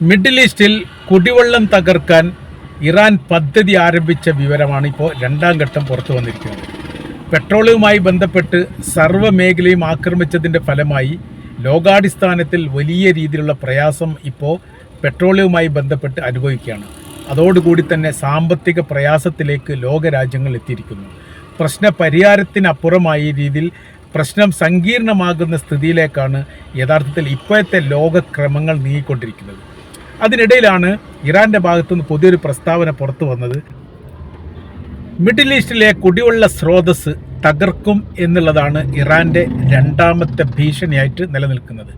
Middle ഈസ്റ്റിൽ കുടിവെള്ളം തകർക്കാൻ ഇറാൻ പദ്ധതി ആരംഭിച്ച വിവരമാണ് ഇപ്പോൾ രണ്ടാം ഘട്ടം പുറത്തു വന്നിരിക്കുന്നത്. പെട്രോളുമായി ബന്ധപ്പെട്ട് സർവ്വ മേഖലയും ആക്രമിച്ചതിൻ്റെ ഫലമായി ലോകാടിസ്ഥാനത്തിൽ വലിയ രീതിയിലുള്ള പ്രയാസം ഇപ്പോൾ പെട്രോളുമായി ബന്ധപ്പെട്ട് അനുഭവിക്കുകയാണ്. അതോടുകൂടി തന്നെ സാമ്പത്തിക പ്രയാസത്തിലേക്ക് ലോകരാജ്യങ്ങൾ എത്തിയിരിക്കുന്നു. പ്രശ്ന പരിഹാരത്തിനപ്പുറമായി രീതിയിൽ പ്രശ്നം സങ്കീർണമാകുന്ന സ്ഥിതിയിലേക്കാണ് യഥാർത്ഥത്തിൽ ഇപ്പോഴത്തെ ലോകക്രമങ്ങൾ നീങ്ങിക്കൊണ്ടിരിക്കുന്നത്. അതിനിടയിലാണ് ഇറാൻ്റെ ഭാഗത്തുനിന്ന് പുതിയൊരു പ്രസ്താവന പുറത്തു വന്നത്. മിഡിൽ ഈസ്റ്റിലെ കുടിവെള്ള സ്രോതസ് തകർക്കും എന്നുള്ളതാണ് ഇറാൻ്റെ രണ്ടാമത്തെ ഭീഷണിയായിട്ട് നിലനിൽക്കുന്നത്.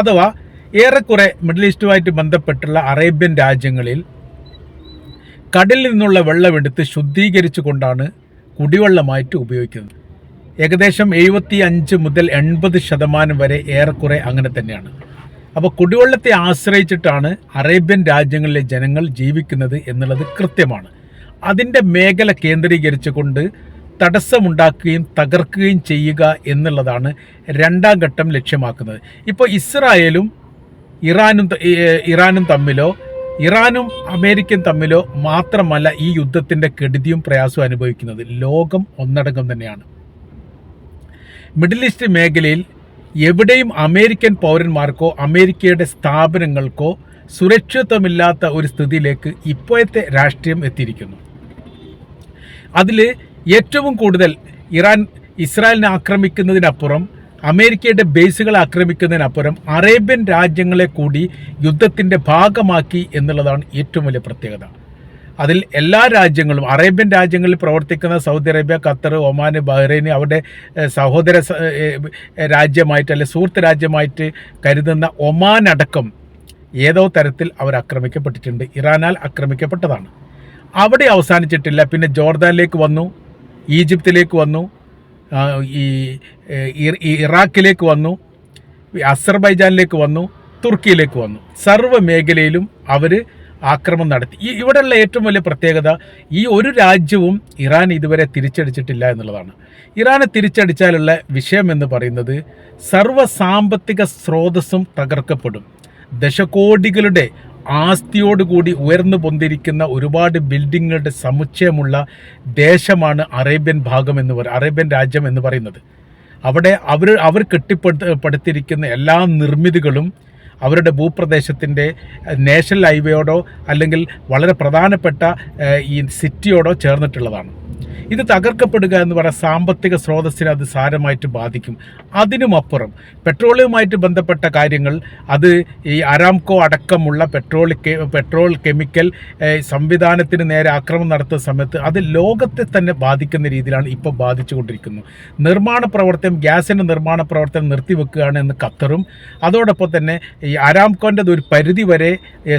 അഥവാ ഏറെക്കുറെ മിഡിൽ ഈസ്റ്റുമായിട്ട് ബന്ധപ്പെട്ടുള്ള അറേബ്യൻ രാജ്യങ്ങളിൽ കടലിൽ നിന്നുള്ള വെള്ളമെടുത്ത് ശുദ്ധീകരിച്ചു കൊണ്ടാണ് കുടിവെള്ളമായിട്ട് ഉപയോഗിക്കുന്നത്. ഏകദേശം 75 മുതൽ 80% വരെ ഏറെക്കുറെ അങ്ങനെ തന്നെയാണ്. അപ്പോൾ കുടിവെള്ളത്തെ ആശ്രയിച്ചിട്ടാണ് അറേബ്യൻ രാജ്യങ്ങളിലെ ജനങ്ങൾ ജീവിക്കുന്നത് എന്നുള്ളത് കൃത്യമാണ്. അതിൻ്റെ മേഖല കേന്ദ്രീകരിച്ചുകൊണ്ട് തടസ്സമുണ്ടാക്കുകയും തകർക്കുകയും ചെയ്യുക എന്നുള്ളതാണ് രണ്ടാം ഘട്ടം ലക്ഷ്യമാക്കുന്നത്. ഇപ്പോൾ ഇസ്രായേലും ഇറാനും തമ്മിലോ ഇറാനും അമേരിക്കയും തമ്മിലോ മാത്രമല്ല ഈ യുദ്ധത്തിൻ്റെ കെടുതിയും പ്രയാസവും അനുഭവിക്കുന്നത്. ലോകം ഒന്നടങ്കം തന്നെയാണ്. മിഡിൽ ഈസ്റ്റ് മേഖലയിൽ എവിടെയും അമേരിക്കൻ പൗരന്മാർക്കോ അമേരിക്കയുടെ സ്ഥാപനങ്ങൾക്കോ സുരക്ഷിതമില്ലാത്ത ഒരു സ്ഥിതിയിലേക്ക് ഇപ്പോഴത്തെ രാഷ്ട്രീയം എത്തിയിരിക്കുന്നു. അതിൽ ഏറ്റവും കൂടുതൽ ഇറാൻ ഇസ്രായേലിനെ ആക്രമിക്കുന്നതിനപ്പുറം അമേരിക്കയുടെ ബേസുകളെ ആക്രമിക്കുന്നതിനപ്പുറം അറേബ്യൻ രാജ്യങ്ങളെ കൂടി യുദ്ധത്തിൻ്റെ ഭാഗമാക്കി എന്നുള്ളതാണ് ഏറ്റവും വലിയ പ്രത്യേകത. അതിൽ എല്ലാ രാജ്യങ്ങളും അറേബ്യൻ രാജ്യങ്ങളിൽ പ്രവർത്തിക്കുന്ന Saudi Arabia, Qatar, Oman, Bahrain അവരുടെ സഹോദര രാജ്യമായിട്ട് അല്ലെ സുഹൃത്ത് രാജ്യമായിട്ട് കരുതുന്ന ഒമാൻ അടക്കം ഏതോ തരത്തിൽ അവർ ആക്രമിക്കപ്പെട്ടിട്ടുണ്ട്. ഇറാനാൽ ആക്രമിക്കപ്പെട്ടതാണ്. അവിടെ അവസാനിച്ചിട്ടില്ല. പിന്നെ ജോർദാനിലേക്ക് വന്നു, ഈജിപ്തിലേക്ക് വന്നു, ഇറാഖിലേക്ക് വന്നു, അസർബൈജാനിലേക്ക് വന്നു, തുർക്കിയിലേക്ക് വന്നു. സർവ്വ മേഖലയിലും അവർ ആക്രമണം നടത്തി. ഇവിടെയുള്ള ഏറ്റവും വലിയ പ്രത്യേകത ഈ ഒരു രാജ്യവും ഇറാൻ ഇതുവരെ തിരിച്ചടിച്ചിട്ടില്ല എന്നുള്ളതാണ്. ഇറാനെ തിരിച്ചടിച്ചാലുള്ള വിഷയം എന്ന് പറയുന്നത് സർവ്വ സാമ്പത്തിക സ്രോതസ്സും തകർക്കപ്പെടും. ദശകോടികളുടെ ആസ്തിയോടുകൂടി ഉയർന്നു പൊന്തിരിക്കുന്ന ഒരുപാട് ബിൽഡിങ്ങുകളുടെ സമുച്ചയമുള്ള ദേശമാണ് അറേബ്യൻ രാജ്യം എന്ന് പറയുന്നത്. അവിടെ അവർ കെട്ടിപ്പടുത്തിരിക്കുന്ന എല്ലാ നിർമ്മിതികളും അവരുടെ ഭൂപ്രദേശത്തിൻ്റെ നാഷണൽ ഹൈവേയോടോ അല്ലെങ്കിൽ വളരെ പ്രധാനപ്പെട്ട ഈ സിറ്റിയോടോ ചേർന്നിട്ടുള്ളതാണ്. ഇത് തകർക്കപ്പെടുക എന്ന് പറയുന്ന സാമ്പത്തിക സ്രോതസ്സിനെ അത് സാരമായിട്ട് ബാധിക്കും. അതിനുമപ്പുറം പെട്രോളിയവുമായിട്ട് ബന്ധപ്പെട്ട കാര്യങ്ങൾ, അത് ഈ അരാംകോ അടക്കമുള്ള പെട്രോൾ കെമിക്കൽ സംവിധാനത്തിന് നേരെ ആക്രമണം നടത്തുന്ന സമയത്ത് അത് ലോകത്തെ തന്നെ ബാധിക്കുന്ന രീതിയിലാണ് ഇപ്പോൾ ബാധിച്ചുകൊണ്ടിരിക്കുന്നത്. ഗ്യാസിൻ്റെ നിർമ്മാണ പ്രവർത്തനം നിർത്തിവെക്കുകയാണ് എന്ന് ഖത്തറും, അതോടൊപ്പം തന്നെ ഈ അരാംകോൻ്റെ ഒരു പരിധി വരെ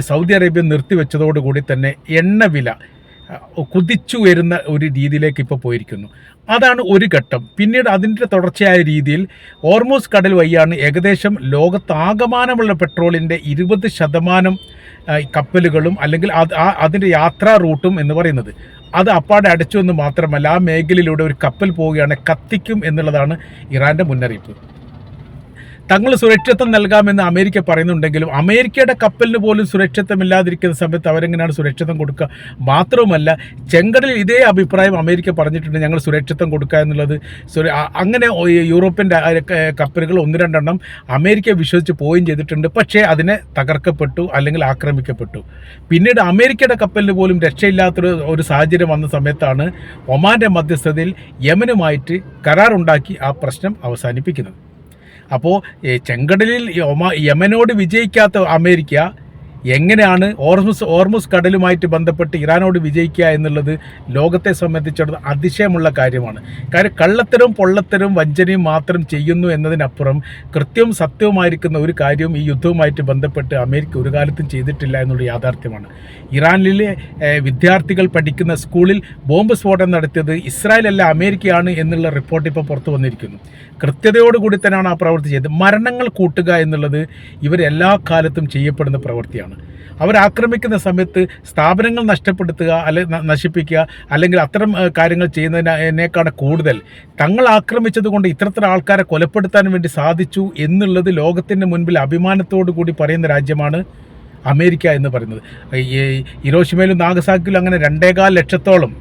സൗദി അറേബ്യ നിർത്തിവെച്ചതോടുകൂടി തന്നെ എണ്ണവില കുതിച്ചു വരുന്ന ഒരു രീതിയിലേക്ക് ഇപ്പോൾ പോയിരിക്കുന്നു. അതാണ് ഒരു ഘട്ടം. പിന്നീട് അതിൻ്റെ തുടർച്ചയായ രീതിയിൽ ഹോർമൂസ് കടൽ വഴിയാണ് ഏകദേശം ലോകത്താകമാനമുള്ള പെട്രോളിൻ്റെ 20% കപ്പലുകളും അല്ലെങ്കിൽ അതിൻ്റെ യാത്രാ റൂട്ടും എന്ന് പറയുന്നത്. അത് അപ്പാടെ അടച്ചു എന്ന് മാത്രമല്ല, ആ മേഖലയിലൂടെ ഒരു കപ്പൽ പോവുകയാണ് കത്തിക്കും എന്നുള്ളതാണ് ഇറാൻ്റെ മുന്നറിയിപ്പ്. തങ്ങൾ സുരക്ഷിതത്വം നൽകാമെന്ന് അമേരിക്ക പറയുന്നുണ്ടെങ്കിലും അമേരിക്കയുടെ കപ്പലിന് പോലും സുരക്ഷിതമില്ലാതിരിക്കുന്ന സമയത്ത് അവരെങ്ങനെയാണ് സുരക്ഷിതം കൊടുക്കുക? മാത്രവുമല്ല, ചെങ്കടലിൽ ഇതേ അഭിപ്രായം അമേരിക്ക പറഞ്ഞിട്ടുണ്ട്, ഞങ്ങൾ സുരക്ഷിതം കൊടുക്കുക എന്നുള്ളത്. അങ്ങനെ യൂറോപ്യൻ കപ്പലുകൾ 1-2 അമേരിക്ക വിശ്വസിച്ച് പോവുകയും ചെയ്തിട്ടുണ്ട്. പക്ഷേ അതിനെ തകർക്കപ്പെട്ടു അല്ലെങ്കിൽ ആക്രമിക്കപ്പെട്ടു. പിന്നീട് അമേരിക്കയുടെ കപ്പലിന് പോലും രക്ഷയില്ലാത്തൊരു സാഹചര്യം വന്ന സമയത്താണ് ഒമാൻ്റെ മധ്യസ്ഥതയിൽ യമനുമായിട്ട് കരാറുണ്ടാക്കി ആ പ്രശ്നം അവസാനിപ്പിക്കുന്നത്. അപ്പോൾ ചെങ്കടലിൽ യമനോട് വിജയിക്കാത്ത അമേരിക്ക എങ്ങനെയാണ് ഹോർമുസ് കടലുമായിട്ട് ബന്ധപ്പെട്ട് ഇറാനോട് വിജയിക്കുക എന്നുള്ളത് ലോകത്തെ സംബന്ധിച്ചിടത്തോളം അതിശയമുള്ള കാര്യമാണ്. കാര്യം കള്ളത്തരവും പൊള്ളത്തരവും വഞ്ചനയും മാത്രം ചെയ്യുന്നു എന്നതിനപ്പുറം കൃത്യവും സത്യവുമായിരിക്കുന്ന ഒരു കാര്യവും ഈ യുദ്ധവുമായിട്ട് ബന്ധപ്പെട്ട് അമേരിക്ക ഒരു കാലത്തും ചെയ്തിട്ടില്ല എന്നുള്ള യാഥാർത്ഥ്യമാണ്. ഇറാനിലെ വിദ്യാർത്ഥികൾ പഠിക്കുന്ന സ്കൂളിൽ ബോംബ് സ്ഫോടനം നടത്തിയത് ഇസ്രായേൽ അല്ല അമേരിക്കയാണ് എന്നുള്ള റിപ്പോർട്ട് ഇപ്പോൾ പുറത്തു വന്നിരിക്കുന്നു. കൃത്യതയോടുകൂടി തന്നെയാണ് ആ പ്രവൃത്തി ചെയ്തത്. മരണങ്ങൾ കൂട്ടുക എന്നുള്ളത് ഇവരെല്ലാ കാലത്തും ചെയ്യപ്പെടുന്ന പ്രവൃത്തിയാണ്. അവരാക്രമിക്കുന്ന സമയത്ത് സ്ഥാപനങ്ങൾ നഷ്ടപ്പെടുത്തുക, നശിപ്പിക്കുക, അല്ലെങ്കിൽ അത്തരം കാര്യങ്ങൾ ചെയ്യുന്നതിനേക്കാൾ കൂടുതൽ തങ്ങൾ ആക്രമിച്ചത് കൊണ്ട് ഇത്തരത്തിലുള്ള ആൾക്കാരെ കൊലപ്പെടുത്താൻ വേണ്ടി സാധിച്ചു എന്നുള്ളത് ലോകത്തിൻ്റെ മുൻപിൽ അഭിമാനത്തോടു കൂടി പറയുന്ന രാജ്യമാണ് അമേരിക്ക എന്ന് പറയുന്നത്. ഈ ഹിരോഷിമയിലും നാഗസാക്കിയിലും അങ്ങനെ 2.25 ലക്ഷത്തോളം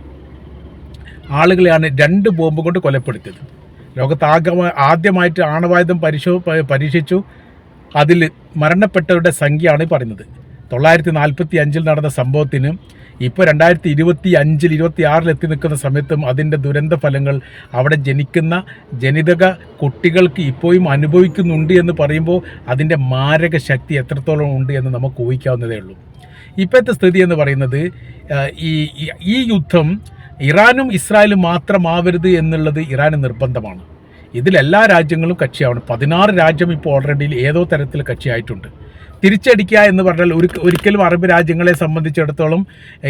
ആളുകളെയാണ് 2 ബോംബ് കൊണ്ട് കൊലപ്പെടുത്തിയത്. ലോകത്ത് ആദ്യമായിട്ട് ആണവായുധം പരീക്ഷിച്ചു. അതിൽ മരണപ്പെട്ടവരുടെ സംഖ്യയാണ് പറയുന്നത്. 945 നടന്ന സംഭവത്തിന് ഇപ്പോൾ 2025 26 എത്തി നിൽക്കുന്ന സമയത്തും അതിൻ്റെ ദുരന്ത ഫലങ്ങൾ അവിടെ ജനിക്കുന്ന ജനിതക കുട്ടികൾക്ക് ഇപ്പോഴും അനുഭവിക്കുന്നുണ്ട് എന്ന് പറയുമ്പോൾ അതിൻ്റെ മാരക ശക്തി എത്രത്തോളം ഉണ്ട് എന്ന് നമുക്ക് ഊഹിക്കാവുന്നതേ ഉള്ളൂ. ഇപ്പോഴത്തെ സ്ഥിതി എന്ന് പറയുന്നത് ഈ യുദ്ധം ഇറാനും ഇസ്രായേലും മാത്രമാവരുത് എന്നുള്ളത് ഇറാന് നിർബന്ധമാണ്. ഇതിലെല്ലാ രാജ്യങ്ങളും കക്ഷിയാവണം. 16 രാജ്യം ഇപ്പോൾ ഓൾറെഡി ഏതോ തരത്തിൽ കക്ഷിയായിട്ടുണ്ട്. തിരിച്ചടിക്കുക എന്ന് പറഞ്ഞാൽ ഒരിക്കലും അറബ് രാജ്യങ്ങളെ സംബന്ധിച്ചിടത്തോളം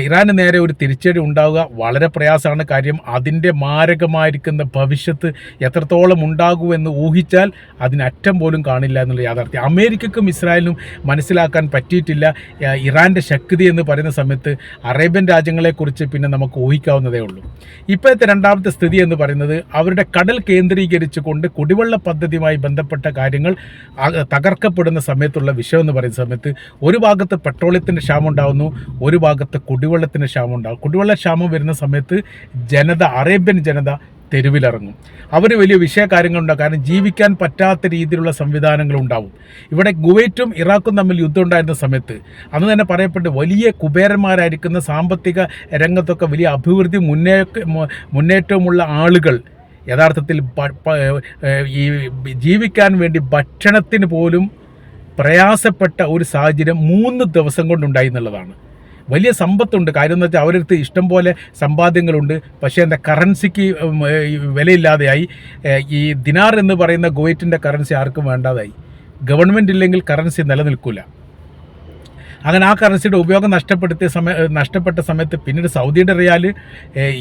ഇറാന് നേരെ ഒരു തിരിച്ചടി ഉണ്ടാവുക വളരെ പ്രയാസമാണ്. കാര്യം അതിൻ്റെ മാരകമായിരിക്കുന്ന ഭവിഷ്യത്ത് എത്രത്തോളം ഉണ്ടാകുമെന്ന് ഊഹിച്ചാൽ അതിനറ്റം പോലും കാണില്ല എന്നുള്ള യാഥാർത്ഥ്യം അമേരിക്കക്കും ഇസ്രായേലിനും മനസ്സിലാക്കാൻ പറ്റിയിട്ടില്ല. ഇറാൻ്റെ ശക്തി എന്ന് പറയുന്ന സമയത്ത് അറേബ്യൻ രാജ്യങ്ങളെക്കുറിച്ച് പിന്നെ നമുക്ക് ഊഹിക്കാവുന്നതേ ഉള്ളൂ. ഇപ്പോഴത്തെ രണ്ടാമത്തെ സ്ഥിതി എന്ന് പറയുന്നത് അവരുടെ കടൽ കേന്ദ്രീകരിച്ചുകൊണ്ട് കുടിവെള്ള പദ്ധതിയുമായി ബന്ധപ്പെട്ട കാര്യങ്ങൾ തകർക്കപ്പെടുന്ന സമയത്തുള്ള വിഷയം എന്ന് പറയുന്ന സമയത്ത് ഒരു ഭാഗത്ത് പെട്രോളിയത്തിൻ്റെ ക്ഷാമം ഉണ്ടാകുന്നു, ഒരു ഭാഗത്ത് കുടിവെള്ളത്തിൻ്റെ ക്ഷാമം ഉണ്ടാകും. കുടിവെള്ള ക്ഷാമം വരുന്ന സമയത്ത് അറേബ്യൻ ജനത തെരുവിലിറങ്ങും. അവർ വലിയ വിഷയകാര്യങ്ങളുണ്ടാകും. കാരണം ജീവിക്കാൻ പറ്റാത്ത രീതിയിലുള്ള സംവിധാനങ്ങളുണ്ടാവും. ഇവിടെ കുവൈറ്റും ഇറാഖും തമ്മിൽ യുദ്ധം ഉണ്ടായിരുന്ന സമയത്ത് അന്ന് തന്നെ പറയപ്പെട്ട് വലിയ കുബേരന്മാരായിരിക്കുന്ന സാമ്പത്തിക രംഗത്തൊക്കെ വലിയ അഭിവൃദ്ധി മുന്നേറ്റവുമുള്ള ആളുകൾ യഥാർത്ഥത്തിൽ ഈ ജീവിക്കാൻ വേണ്ടി ഭക്ഷണത്തിന് പോലും പ്രയാസപ്പെട്ട ഒരു സാഹചര്യം 3 ദിവസം കൊണ്ടുണ്ടായി എന്നുള്ളതാണ്. വലിയ സമ്പത്തുണ്ട്. കാര്യം എന്ന് വെച്ചാൽ അവരടുത്ത് ഇഷ്ടം പോലെ സമ്പാദ്യങ്ങളുണ്ട്. പക്ഷേ എന്താ കറൻസിക്ക് വിലയില്ലാതെയായി. ഈ ദിനാർ എന്ന് പറയുന്ന കുവൈറ്റിൻ്റെ കറൻസി ആർക്കും വേണ്ടാതായി. ഗവൺമെൻറ് ഇല്ലെങ്കിൽ കറൻസി നിലനിൽക്കില്ല. അങ്ങനെ ആ കറൻസിയുടെ ഉപയോഗം നഷ്ടപ്പെട്ട സമയത്ത് പിന്നീട് സൗദിയുടെ റിയാൽ,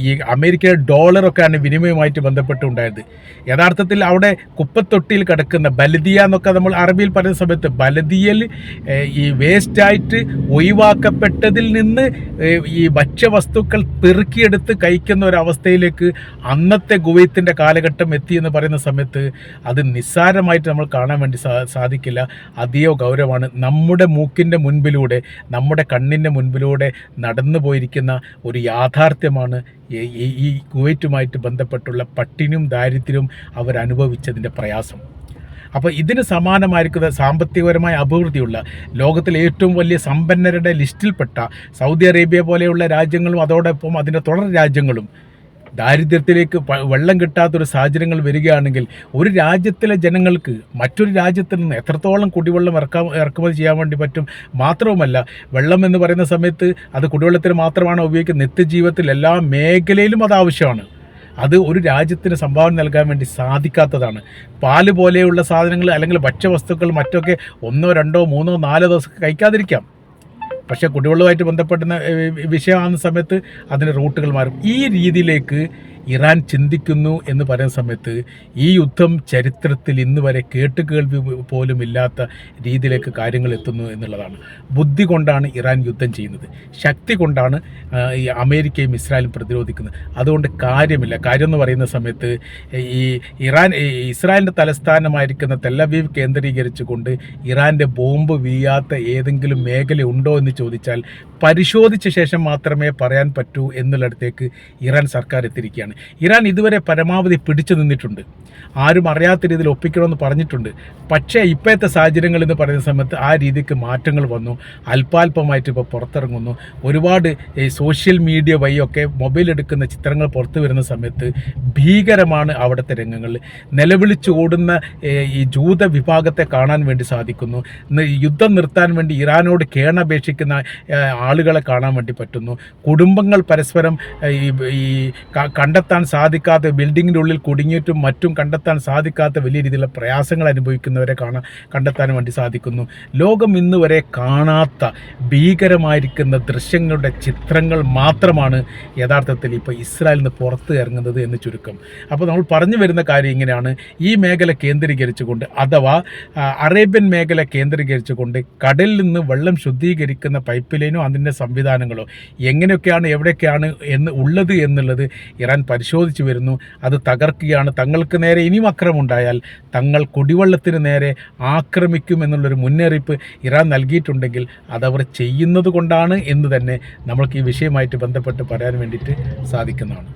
ഈ അമേരിക്കയുടെ ഡോളറൊക്കെയാണ് വിനിമയമായിട്ട് ബന്ധപ്പെട്ടുണ്ടായത്. യഥാർത്ഥത്തിൽ അവിടെ കുപ്പത്തൊട്ടിയിൽ കിടക്കുന്ന ബലദിയ എന്നൊക്കെ നമ്മൾ അറബിയിൽ പറയുന്ന സമയത്ത് ബലദിയൽ ഈ വേസ്റ്റായിട്ട് ഒഴിവാക്കപ്പെട്ടതിൽ നിന്ന് ഈ ഭക്ഷ്യവസ്തുക്കൾ പെറുക്കിയെടുത്ത് കഴിക്കുന്ന ഒരവസ്ഥയിലേക്ക് അന്നത്തെ കുവൈത്തിൻ്റെ കാലഘട്ടം എത്തി എന്ന് പറയുന്ന സമയത്ത് അത് നിസ്സാരമായിട്ട് നമ്മൾ കാണാൻ വേണ്ടി സാധിക്കില്ല. അതീവ ഗൗരവമാണ്. നമ്മുടെ മൂക്കിൻ്റെ മുൻപിലൂടെ, നമ്മുടെ കണ്ണിൻ്റെ മുൻപിലൂടെ നടന്നു പോയിരിക്കുന്ന ഒരു യാഥാർത്ഥ്യമാണ് ഈ കുവൈറ്റുമായിട്ട് ബന്ധപ്പെട്ടുള്ള പട്ടിണിയും ദാരിദ്ര്യവും അവരനുഭവിച്ചതിൻ്റെ പ്രയാസം. അപ്പോൾ ഇതിന് സമാനമായിരിക്കുന്ന സാമ്പത്തികപരമായ അഭിവൃദ്ധിയുള്ള ലോകത്തിലെ ഏറ്റവും വലിയ സമ്പന്നരുടെ ലിസ്റ്റിൽപ്പെട്ട സൗദി അറേബ്യ പോലെയുള്ള രാജ്യങ്ങളും അതോടൊപ്പം അതിൻ്റെ തുടർ രാജ്യങ്ങളും ദാരിദ്ര്യത്തിലേക്ക് വെള്ളം കിട്ടാത്തൊരു സാഹചര്യങ്ങൾ വരികയാണെങ്കിൽ ഒരു രാജ്യത്തിലെ ജനങ്ങൾക്ക് മറ്റൊരു രാജ്യത്തിൽ നിന്ന് എത്രത്തോളം കുടിവെള്ളം ഇറക്കുമതി ചെയ്യാൻ വേണ്ടി പറ്റും. മാത്രവുമല്ല, വെള്ളം എന്ന് പറയുന്ന സമയത്ത് അത് കുടിവെള്ളത്തിന് മാത്രമാണ് ഉപയോഗിക്കുന്നത്. നിത്യജീവിതത്തിൽ എല്ലാ മേഖലയിലും അത് ആവശ്യമാണ്. അത് ഒരു രാജ്യത്തിന് സംഭാവന നൽകാൻ വേണ്ടി സാധിക്കാത്തതാണ്. പാല് പോലെയുള്ള സാധനങ്ങൾ അല്ലെങ്കിൽ ഭക്ഷ്യവസ്തുക്കൾ മറ്റൊക്കെ 1, 2, 3, 4 ദിവസം കഴിക്കാതിരിക്കാം. പക്ഷേ കുടിവെള്ളവുമായിട്ട് ബന്ധപ്പെടുന്ന വിഷയമാകുന്ന സമയത്ത് അതിൻ്റെ റൂട്ടുകൾ മാറും. ഈ രീതിയിലേക്ക് ഇറാൻ ചിന്തിക്കുന്നു എന്ന് പറയുന്ന സമയത്ത് ഈ യുദ്ധം ചരിത്രത്തിൽ ഇന്ന് വരെ കേട്ടുകേൾവി പോലും ഇല്ലാത്ത രീതിയിലേക്ക് കാര്യങ്ങൾ എത്തുന്നു എന്നുള്ളതാണ്. ബുദ്ധി കൊണ്ടാണ് ഇറാൻ യുദ്ധം ചെയ്യുന്നത്, ശക്തി കൊണ്ടാണ് ഈ അമേരിക്കയും ഇസ്രായേലും പ്രതിരോധിക്കുന്നത്. അതുകൊണ്ട് കാര്യമില്ല. കാര്യം എന്ന് പറയുന്ന സമയത്ത് ഈ ഇസ്രായേലിൻ്റെ തലസ്ഥാനമായിരിക്കുന്ന തെല്ലവീവ് കേന്ദ്രീകരിച്ചുകൊണ്ട് ഇറാൻ്റെ ബോംബ് വീഴാത്ത ഏതെങ്കിലും മേഖല ഉണ്ടോ എന്ന് ചോദിച്ചാൽ പരിശോധിച്ച ശേഷം മാത്രമേ പറയാൻ പറ്റൂ എന്നുള്ളിടത്തേക്ക് ഇറാൻ സർക്കാർ എത്തിയിരിക്കുകയാണ്. ഇറാൻ ഇതുവരെ പരമാവധി പിടിച്ചു നിന്നിട്ടുണ്ട്. ആരും അറിയാത്ത രീതിയിൽ ഒപ്പിക്കണമെന്ന് പറഞ്ഞിട്ടുണ്ട്. പക്ഷേ ഇപ്പോഴത്തെ സാഹചര്യങ്ങൾ എന്ന് പറയുന്ന സമയത്ത് ആ രീതിക്ക് മാറ്റങ്ങൾ വന്നു. അല്പാൽപമായിട്ട് ഇപ്പോൾ പുറത്തിറങ്ങുന്നു. ഒരുപാട് സോഷ്യൽ മീഡിയ വഴിയൊക്കെ മൊബൈൽ എടുക്കുന്ന ചിത്രങ്ങൾ പുറത്തു വരുന്ന സമയത്ത് ഭീകരമാണ് അവിടുത്തെ രംഗങ്ങൾ. നിലവിളിച്ചു ഓടുന്ന ഈ ജൂത വിഭാഗത്തെ കാണാൻ വേണ്ടി സാധിക്കുന്നു. യുദ്ധം നിർത്താൻ വേണ്ടി ഇറാനോട് കേണപേക്ഷിക്കുന്ന ആളുകളെ കാണാൻ വേണ്ടി പറ്റുന്നു. കുടുംബങ്ങൾ പരസ്പരം ഈ കണ്ടെത്താൻ സാധിക്കാത്ത, ബിൽഡിങ്ങിൻ്റെ ഉള്ളിൽ കുടുങ്ങിയിട്ടും മറ്റും കണ്ടെത്താൻ സാധിക്കാത്ത വലിയ രീതിയിലുള്ള പ്രയാസങ്ങൾ അനുഭവിക്കുന്നവരെ കണ്ടെത്താൻ വേണ്ടി സാധിക്കുന്നു. ലോകം ഇന്ന് വരെ കാണാത്ത ഭീകരമായിരിക്കുന്ന ദൃശ്യങ്ങളുടെ ചിത്രങ്ങൾ മാത്രമാണ് യഥാർത്ഥത്തിൽ ഇപ്പോൾ ഇസ്രായേലിൽ നിന്ന് പുറത്ത് ഇറങ്ങുന്നത് എന്ന് ചുരുക്കം. അപ്പോൾ നമ്മൾ പറഞ്ഞു വരുന്ന കാര്യം ഇങ്ങനെയാണ്. ഈ മേഖല കേന്ദ്രീകരിച്ചുകൊണ്ട്, അഥവാ അറേബ്യൻ മേഖല കേന്ദ്രീകരിച്ചുകൊണ്ട് കടലിൽ നിന്ന് വെള്ളം ശുദ്ധീകരിക്കുന്ന പൈപ്പ് ലൈനോ അതിൻ്റെ സംവിധാനങ്ങളോ എങ്ങനെയൊക്കെയാണ് എവിടെയൊക്കെയാണ് ഉള്ളത് എന്നുള്ളത് ഇറാൻ പരിശോധിച്ച് വരുന്നു, അത് തകർക്കുകയാണ്. തങ്ങൾക്ക് നേരെ ഇനിയും ആക്രമണമുണ്ടായാൽ തങ്ങൾ കുടിവെള്ളത്തിന് നേരെ ആക്രമിക്കും എന്നുള്ളൊരു മുന്നറിയിപ്പ് ഇറാൻ നൽകിയിട്ടുണ്ടെങ്കിൽ അതവർ ചെയ്യുന്നത് കൊണ്ടാണ് എന്ന് തന്നെ നമ്മൾക്ക് ഈ വിഷയമായിട്ട് ബന്ധപ്പെട്ട് പറയാൻ വേണ്ടിയിട്ട് സാധിക്കുന്നതാണ്.